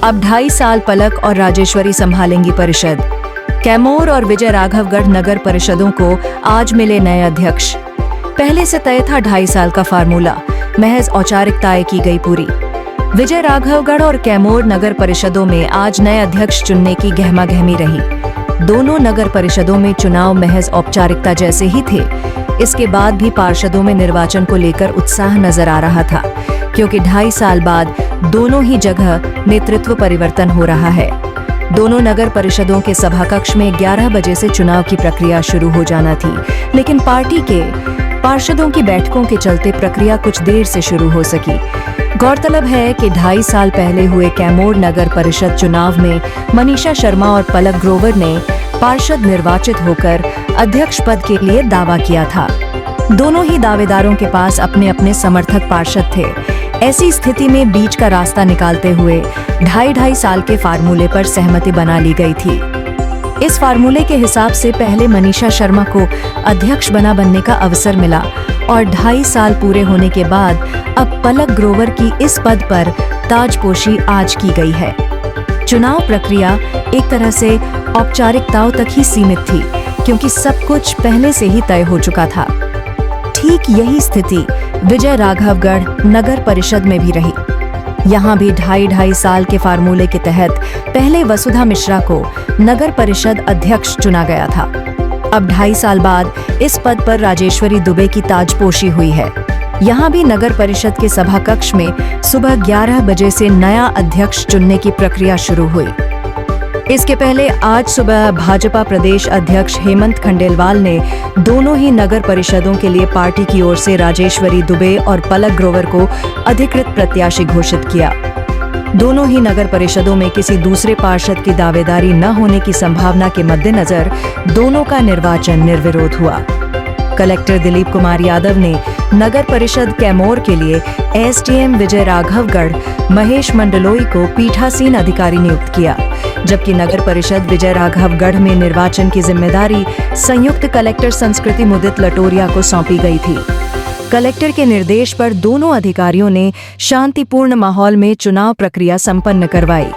अब 2.5 साल पलक और राजेश्वरी संभालेंगी परिषद। कैमूर और विजय राघवगढ़ नगर परिषदों को आज मिले नए अध्यक्ष। पहले से तय था 2.5 साल का फार्मूला, महज औपचारिकताएं की गई पूरी। विजय राघवगढ़ और कैमूर नगर परिषदों में आज नए अध्यक्ष चुनने की गहमागहमी रही। दोनों नगर परिषदों में चुनाव महज औपचारिकता जैसे ही थे। इसके बाद भी पार्षदों में निर्वाचन को लेकर उत्साह नजर आ रहा था, क्योंकि 2.5 साल बाद दोनों ही जगह नेतृत्व परिवर्तन हो रहा है। दोनों नगर परिषदों के सभा कक्ष में 11 बजे से चुनाव की प्रक्रिया शुरू हो जाना थी, लेकिन पार्टी के पार्षदों की बैठकों के चलते प्रक्रिया कुछ देर से शुरू हो सकी। गौरतलब है कि 2.5 साल पहले हुए कैमूर नगर परिषद चुनाव में मनीषा शर्मा और पलक ग्रोवर ने पार्षद निर्वाचित होकर अध्यक्ष पद के लिए दावा किया था। दोनों ही दावेदारों के पास अपने अपने समर्थक पार्षद थे। ऐसी स्थिति में बीच का रास्ता निकालते हुए 2.5 साल के फार्मूले पर सहमति बना ली गई थी। इस फार्मूले के हिसाब से पहले मनीषा शर्मा को अध्यक्ष बनने का अवसर मिला और 2.5 साल पूरे होने के बाद अब पलक ग्रोवर की इस पद पर ताजपोशी आज की गई है। चुनाव प्रक्रिया एक तरह से औपचारिकताओं तक ही सीमित थी, क्योंकि सब कुछ पहले से ही तय हो चुका था। ठीक यही स्थिति विजय राघवगढ़ नगर परिषद में भी रही। यहाँ भी 2.5 साल के फार्मूले के तहत पहले वसुधा मिश्रा को नगर परिषद अध्यक्ष चुना गया था। अब 2.5 साल बाद इस पद पर राजेश्वरी दुबे की ताजपोशी हुई है। यहाँ भी नगर परिषद के सभा कक्ष में सुबह 11 बजे से नया अध्यक्ष चुनने की प्रक्रिया शुरू हुई। इसके पहले आज सुबह भाजपा प्रदेश अध्यक्ष हेमंत खंडेलवाल ने दोनों ही नगर परिषदों के लिए पार्टी की ओर से राजेश्वरी दुबे और पलक ग्रोवर को अधिकृत प्रत्याशी घोषित किया। दोनों ही नगर परिषदों में किसी दूसरे पार्षद की दावेदारी न होने की संभावना के मद्देनजर दोनों का निर्वाचन निर्विरोध हुआ। कलेक्टर दिलीप कुमार यादव ने नगर परिषद कैमूर के लिए एसडीएम विजय राघवगढ़ महेश मंडलोई को पीठासीन अधिकारी नियुक्त किया, जबकि नगर परिषद विजय राघवगढ़ में निर्वाचन की जिम्मेदारी संयुक्त कलेक्टर संस्कृति मुदित लटोरिया को सौंपी गई थी। कलेक्टर के निर्देश पर दोनों अधिकारियों ने शांतिपूर्ण माहौल में चुनाव प्रक्रिया संपन्न करवाई।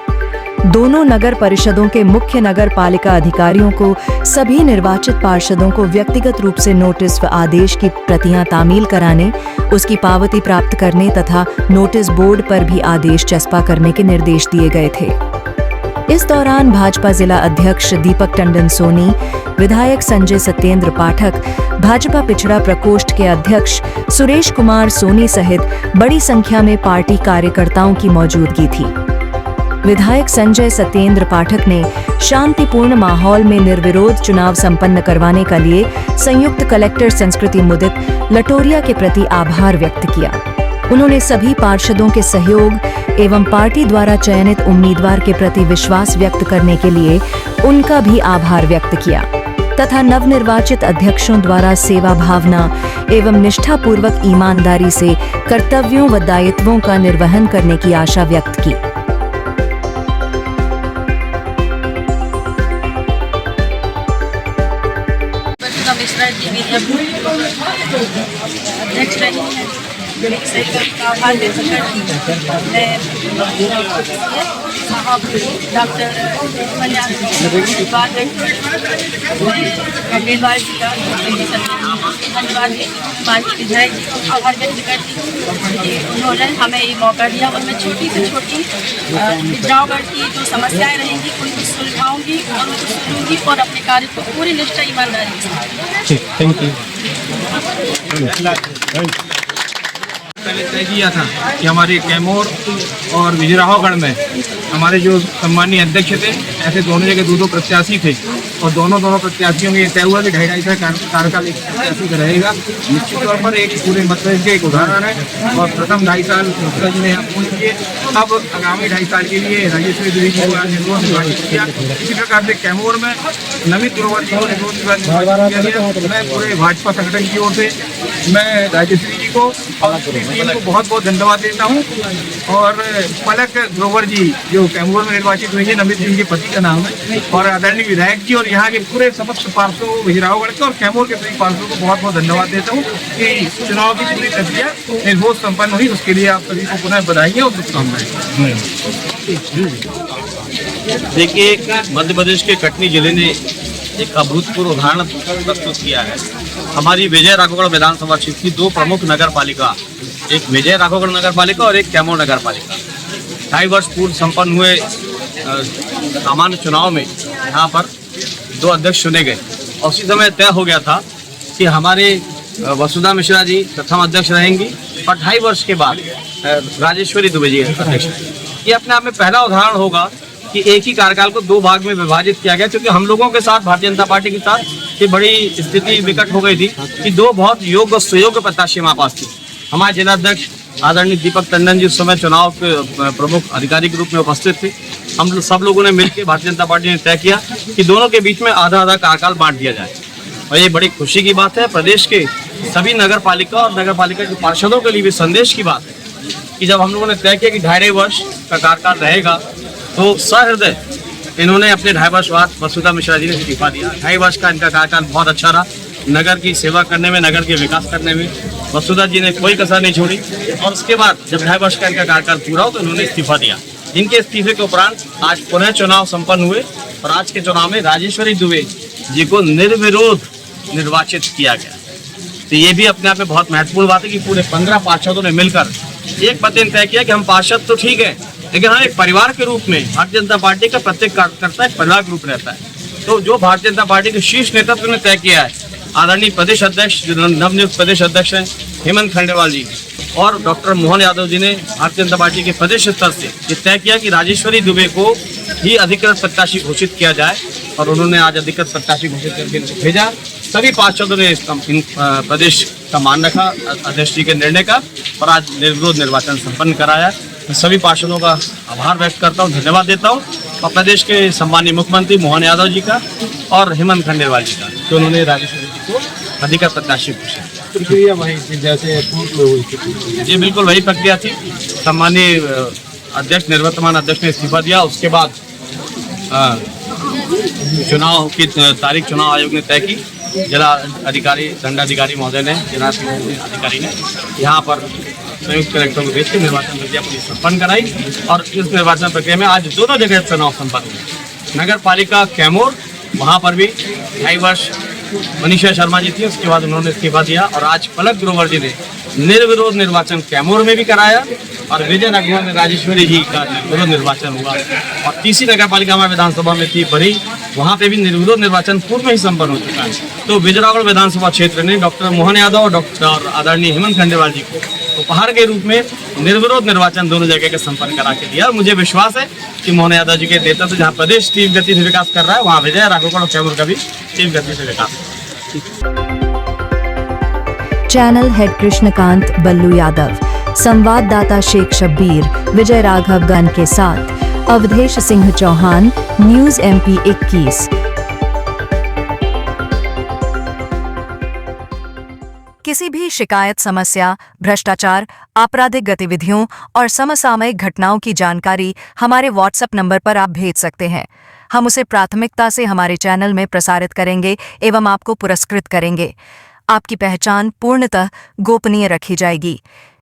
दोनों नगर परिषदों के मुख्य नगर पालिका अधिकारियों को सभी निर्वाचित पार्षदों को व्यक्तिगत रूप से नोटिस व आदेश की प्रतियां तामील कराने, उसकी पावती प्राप्त करने तथा नोटिस बोर्ड पर भी आदेश चस्पा करने के निर्देश दिए गए थे। इस दौरान भाजपा जिला अध्यक्ष दीपक टंडन सोनी, विधायक संजय सत्येंद्र पाठक, भाजपा पिछड़ा प्रकोष्ठ के अध्यक्ष सुरेश कुमार सोनी सहित बड़ी संख्या में पार्टी कार्यकर्ताओं की मौजूदगी थी। विधायक संजय सत्येंद्र पाठक ने शांतिपूर्ण माहौल में निर्विरोध चुनाव संपन्न करवाने के लिए संयुक्त कलेक्टर संस्कृति मुदित लटोरिया के प्रति आभार व्यक्त किया। उन्होंने सभी पार्षदों के सहयोग एवं पार्टी द्वारा चयनित उम्मीदवार के प्रति विश्वास व्यक्त करने के लिए उनका भी आभार व्यक्त किया तथा नवनिर्वाचित अध्यक्षों द्वारा सेवा भावना एवं निष्ठापूर्वक ईमानदारी से कर्तव्यों व दायित्वों का निर्वहन करने की आशा व्यक्त की। अध्यक्ष रही है, आभार व्यक्त करती मैं डॉक्टर खंडेलवाल जी का धन्यवाद माननीय विधायक जी को आभार व्यक्त करती उन्होंने हमें ये मौका दिया और मैं छोटी से छोटी बिजरावगढ़ की जो समस्याएं रहेंगी उनको सुलझाऊंगी और उनको सुनूंगी और अपने कार्य को पूरी निष्ठा ईमानदारी से। Thank you. पहले तय किया था कि हमारे कैमूर और विजय राघवगढ़ में हमारे जो सम्मानीय अध्यक्ष थे, ऐसे दोनों जगह दो प्रत्याशी थे और दोनों प्रत्याशियों में तय हुआ कि 2.5 साल कार्यकाल एक प्रत्याशी का रहेगा। निश्चित तौर पर एक पूरे मतदान के एक उदाहरण है और प्रथम 2.5 साल मुखिया जी ने पूर्ण किए। अब आगामी 2.5 साल के लिए राजेश्वरी देवी को निर्वाचित किया। इसी प्रकार से कैमूर में नमित ग्रोवर जी को निर्वाचित किया। मैं पूरे भाजपा संगठन की ओर से मैं राजेश्वरी जी को और टीम को बहुत बहुत धन्यवाद देता हूँ। और पलक ग्रोवर जी जो कैमूर में निर्वाचित हुई है, नमित जी की पत्नी जी का नाम है, और आदरणीय विधायक जी और यहाँ के पूरे समस्त पार्षदों को, विजयराघवगढ़ के और कैमूर के सभी पार्षदों को बहुत बहुत धन्यवाद देता हूँ कि चुनाव की पूरी प्रक्रिया निर्विघ्न संपन्न हुई। उसके लिए आप सभी को पुनः बधाई और शुभकामनाएं। देखिए, मध्य प्रदेश के कटनी जिले ने एक अभूतपूर्व उदाहरण प्रस्तुत किया है। हमारी विजय राघवगढ़ विधानसभा क्षेत्र की दो प्रमुख नगर पालिका, एक विजय राघवगढ़ नगर पालिका और एक कैमूर नगर पालिका, 2.5 वर्ष पूर्व संपन्न हुए सामान्य चुनाव में यहाँ पर 2 अध्यक्ष चुने गए और उसी समय तय हो गया था कि हमारे वसुधा मिश्रा जी प्रथम अध्यक्ष रहेंगी और 2.5 वर्ष के बाद राजेश्वरी दुबे जी अध्यक्ष। ये अपने आप में पहला उदाहरण होगा कि एक ही कार्यकाल को 2 भाग में विभाजित किया गया, क्योंकि हम लोगों के साथ, भारतीय जनता पार्टी के साथ ये बड़ी स्थिति विकट हो गई थी कि 2 बहुत योग्य और सुयोग्य प्रत्याशी हमारे पास थे। हमारे जिलाध्यक्ष आदरणीय दीपक टंडन जी उस समय चुनाव के प्रमुख अधिकारी के रूप में उपस्थित थे। हम सब लोगों ने मिलकर भारतीय जनता पार्टी ने तय किया कि दोनों के बीच में आधा आधा कार्यकाल बांट दिया जाए, और ये बड़ी खुशी की बात है। प्रदेश के सभी नगर पालिका और नगर पालिका के पार्षदों के लिए भी संदेश की बात है कि जब हम लोगों ने तय किया कि 2.5 वर्ष का कार्यकाल रहेगा, तो सहृदय इन्होंने अपने 2.5 वर्ष बाद वसुधा मिश्रा जी ने इस्तीफा दिया। 2.5 वर्ष का इनका कार्यकाल बहुत अच्छा रहा, नगर की सेवा करने में, नगर के विकास करने में वसुधा जी ने कोई कसर नहीं छोड़ी, और उसके बाद जब 2.5 वर्ष का इनका कार्यकाल पूरा हो तो इन्होंने इस्तीफा दिया। इनके इस्तीफे के उपरांत आज पुनः चुनाव संपन्न हुए और आज के चुनाव में राजेश्वरी दुबे जी को निर्विरोध निर्वाचित किया गया। तो ये भी अपने आप में बहुत महत्वपूर्ण बात है कि पूरे 15 पार्षदों ने मिलकर एक बात तय किया कि हम पार्षद तो ठीक है, लेकिन हम एक परिवार के रूप में, भारतीय जनता पार्टी का प्रत्येक कार्यकर्ता एक परिवार के रूप में रहता है। तो जो भारतीय जनता पार्टी के शीर्ष नेतृत्व ने तय किया है, आदरणीय प्रदेश अध्यक्ष, जो नवनियुक्त प्रदेश अध्यक्ष हैं हेमंत खंडेवाल जी और डॉक्टर मोहन यादव जी ने भारतीय जनता पार्टी के प्रदेश स्तर से ये तय किया कि राजेश्वरी दुबे को ही अधिकृत प्रत्याशी घोषित किया जाए, और उन्होंने आज अधिकृत प्रत्याशी घोषित करके इनको भेजा। सभी पार्षदों ने प्रदेश का मान रखा अध्यक्ष जी के निर्णय का, और आज निर्विरोध निर्वाचन संपन्न कराया। सभी पार्षदों का आभार व्यक्त करता हूँ, धन्यवाद देता हूँ, और प्रदेश के सम्मानीय मुख्यमंत्री मोहन यादव जी का और हेमंत खंडेलवाल जी का, जो उन्होंने राजेश्वरी जी को अधिकृत प्रत्याशी घोषित। प्रक्रिया वही थी जैसे पूर्व में हुई थी। जी बिल्कुल वही प्रक्रिया थी। सम्मानीय अध्यक्ष, निर्वर्तमान अध्यक्ष ने इस्तीफा दिया, उसके बाद चुनाव की तारीख चुनाव आयोग ने तय की। जिला अधिकारी, दंडाधिकारी महोदय ने, जिला अधिकारी ने यहाँ पर संयुक्त कलेक्टर को भेज के निर्वाचन प्रक्रिया पूरी संपन्न कराई, और इस निर्वाचन प्रक्रिया में आज दोनों जगह चुनाव संपन्न हुए। नगर पालिका कैमूर, वहाँ पर भी 2.5 वर्ष मनीषा शर्मा जी थी, उसके बाद उन्होंने इस्तीफा दिया, और आज पलक ग्रोवर जी ने निर्विरोध निर्वाचन कैमूर में भी कराया, और विजय राघवगढ़ में राजेश्वरी जी का निर्विरोध निर्वाचन हुआ। और तीसरी नगर पालिका हमारे विधानसभा में थी बड़ी, वहाँ पे भी निर्विरोध निर्वाचन पूर्व में ही संपन्न हो चुका है। तो विजय राघवगढ़ विधानसभा क्षेत्र ने डॉक्टर मोहन यादव और डॉक्टर आदरणीय हेमंत खंडेलवाल जी को उपहार के रूप में निर्विरोध निर्वाचन दोनों जगह के संपन्न करा के दिया। मुझे विश्वास है कि मोहन यादव जी के नेतृत्व जहाँ प्रदेश तीव्र गति से विकास कर रहा है, वहाँ विजय राघवगढ़ और कैमूर का भी तीव्र गति से विकास है। चैनल हेड कृष्णकांत बल्लू यादव, संवाददाता शेख शब्बीर, विजय राघवगढ़ के साथ अवधेश सिंह चौहान, न्यूज MP 21। किसी भी शिकायत, समस्या, भ्रष्टाचार, आपराधिक गतिविधियों और समसामयिक घटनाओं की जानकारी हमारे WhatsApp नंबर पर आप भेज सकते हैं। हम उसे प्राथमिकता से हमारे चैनल में प्रसारित करेंगे एवं आपको पुरस्कृत करेंगे। आपकी पहचान पूर्णतः गोपनीय रखी जाएगी।